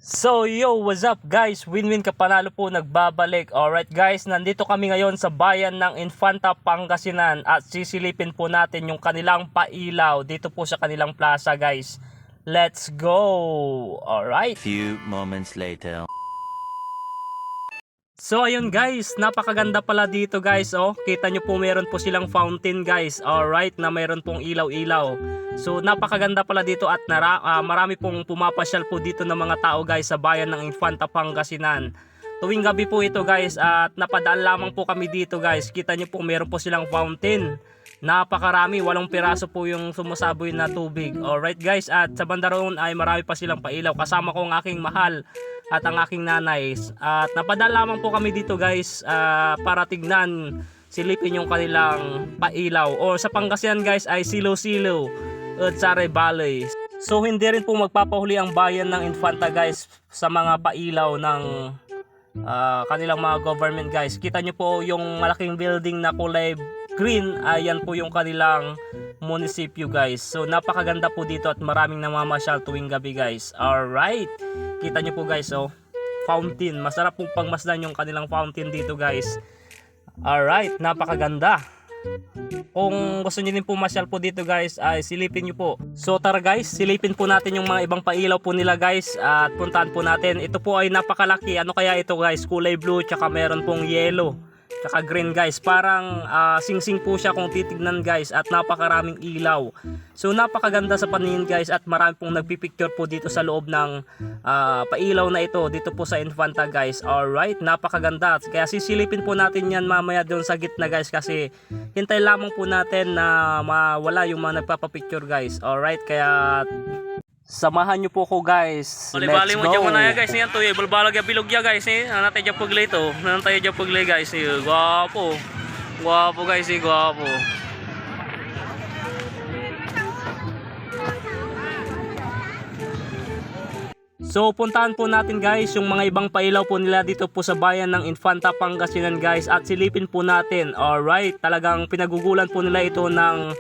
So yo, what's up guys? Win-win ka panalo po nagbabalik. Alright guys, nandito kami ngayon sa bayan ng Infanta, Pangasinan at sisilipin po natin yung kanilang pailaw dito po sa kanilang plaza guys. Let's go! Alright. Few moments later. So ayun guys, napakaganda pala dito guys. Oh, kita nyo po meron po silang fountain guys. Alright, na meron pong ilaw-ilaw. So napakaganda pala dito at marami pong pumapasyal po dito ng mga tao guys sa bayan ng Infanta, Pangasinan. Tuwing gabi po ito guys at napadaan lamang po kami dito guys. Kita nyo po meron po silang fountain. Napakarami, 8 piraso po yung sumasaboy na tubig. Alright guys, at sa banda roon ay marami pa silang pailaw. Kasama ko ang aking mahal at ang aking nanay. At napadaan lamang po kami dito guys para tignan, silipin yung kanilang pailaw. O sa Pangasinan guys ay Silo-Silo at Sare Valley. So hindi rin po magpapahuli ang bayan ng Infanta guys sa mga pailaw ng kanilang mga government guys. Kita nyo po yung malaking building na kulay green, ayan po yung kanilang munisipyo guys. So napakaganda po dito at maraming namamasyal tuwing gabi guys. Alright, kita nyo po guys, oh, fountain. Masarap po pagmasdan yung kanilang fountain dito guys. Alright, napakaganda. Kung gusto nyo din po masyal po dito guys ay silipin nyo po. So tara guys, silipin po natin yung mga ibang pailaw po nila guys at puntahan po natin. Ito po ay napakalaki. Ano kaya ito guys? Kulay blue tsaka meron pong yellow tsaka green guys. Parang sing-sing po siya kung titignan guys at napakaraming ilaw. So napakaganda sa paningin guys at marami pong nagpipicture po dito sa loob ng pailaw na ito dito po sa Infanta guys. Alright, napakaganda. Kaya sisilipin po natin yan mamaya doon sa gitna guys kasi hintay lamang po natin na mawala yung mga nagpapapicture guys. Alright, kaya samahan nyo po ko guys. Let's go. Mo dyan muna guys. Yan to, balbalag yung bilog ya guys. Nanatay dyan paglay to. Nanatay dyan paglay guys. Guwapo. Guwapo guys. Guwapo. So puntahan po natin guys yung mga ibang pailaw po nila dito po sa bayan ng Infanta, Pangasinan guys at silipin po natin. Alright, talagang pinagugulan po nila ito ng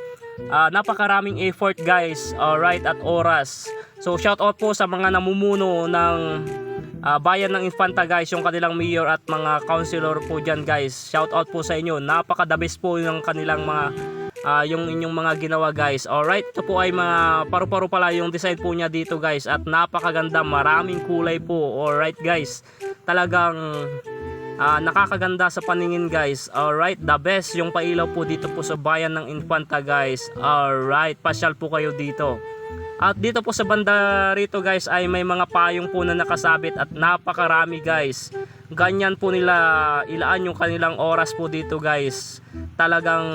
napakaraming effort guys. Alright, at oras. So shout out po sa mga namumuno ng bayan ng Infanta guys, yung kanilang mayor at mga councilor po dyan guys. Shout out po sa inyo. Napaka the best po yung kanilang mga yung inyong mga ginawa guys. Alright, ito po ay mga paru-paro pala yung design po niya dito guys at napakaganda, maraming kulay po. Alright guys, talagang nakakaganda sa paningin guys. Alright, the best yung pailaw po dito po sa bayan ng Infanta guys. Alright, pasyal po kayo dito. At dito po sa banda rito guys ay may mga payong po na nakasabit at napakarami guys. Ganyan po nila ilaan yung kanilang oras po dito guys. Talagang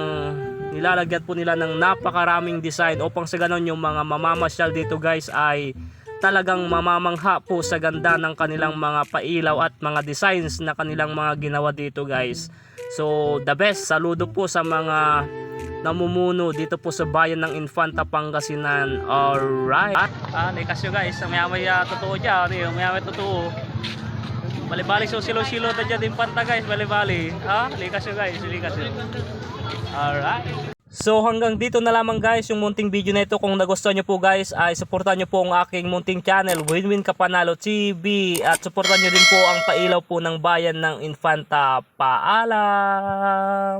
nilalagyan po nila ng napakaraming design upang sa ganon yung mga mamamasyal dito guys ay talagang mamamangha po sa ganda ng kanilang mga pailaw at mga designs na kanilang mga ginawa dito guys. So the best, saludo po sa mga namumuno dito po sa bayan ng Infanta, Pangasinan. Alright, kasyo guys, may totoo dyan, may totoo. Bali-bali, so silo-silo na dyan Infanta guys, bali-bali. Kasyo guys, kasyo. Alright. So hanggang dito na lamang guys yung munting video na ito. Kung nagustuhan nyo po guys ay supportan nyo po ang aking munting channel Win-Win Ka Panalo TV at supportan nyo din po ang pailaw po ng bayan ng Infanta. Paalam!